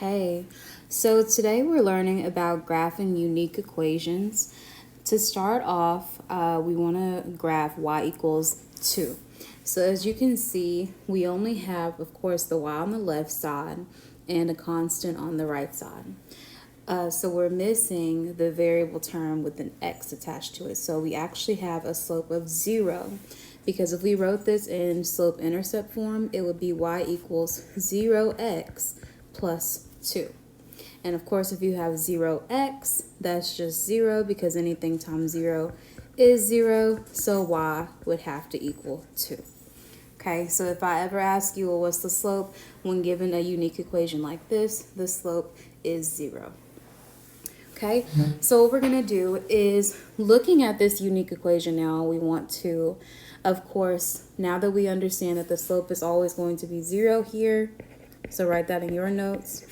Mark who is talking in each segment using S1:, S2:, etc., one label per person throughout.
S1: Hey, so today we're learning about graphing unique equations. To start off, we want to graph y equals 2. So as you can see, we only have, of course, the y on the left side and a constant on the right side. So we're missing the variable term with an x attached to it. So we actually have a slope of 0. Because if we wrote this in slope-intercept form, it would be y equals 0x plus 2. And of course, if you have 0x, that's just 0 because anything times 0 is 0. So y would have to equal 2. Okay, so if I ever ask you, well, what's the slope when given a unique equation like this, the slope is 0. Okay, so what we're going to do is looking at this unique equation now, we want to, of course, now that we understand that the slope is always going to be 0 here, so write that in your notes.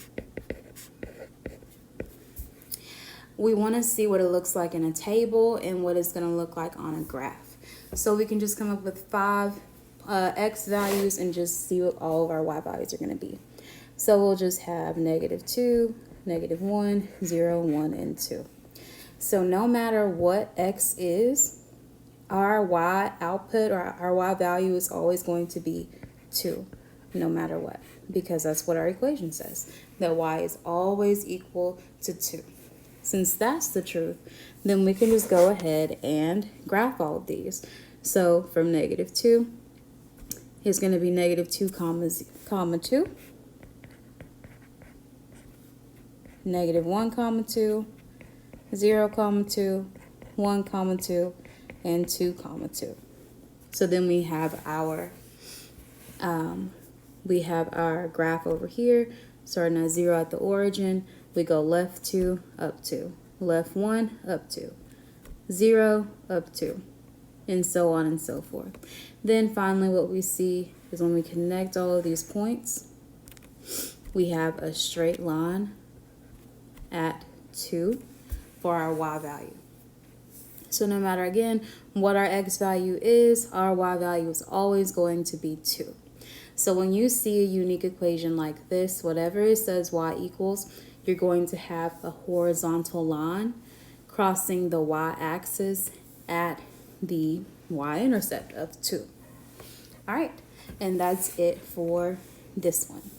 S1: We want to see what it looks like in a table and what it's going to look like on a graph. So we can just come up with 5 x values and just see what all of our y values are going to be. So we'll just have -2, -1, 0, 1, and 2. So no matter what x is, our y output or our y value is always going to be 2, no matter what, because that's what our equation says, that y is always equal to 2. Since that's the truth, then we can just go ahead and graph all of these. So from -2, it's going to be -2, comma 2. -1, comma 2, 0, comma 2, 1, comma 2, and 2, comma 2. So then we have our graph over here, starting at 0 at the origin. We go left 2, up 2, left 1, up 2, 0, up 2, and so on and so forth. Then finally what we see is when we connect all of these points, we have a straight line at 2 for our y value. So no matter, again, what our x value is, our y value is always going to be 2. So when you see a unique equation like this, whatever it says y equals, you're going to have a horizontal line crossing the y-axis at the y-intercept of 2. All right, and that's it for this one.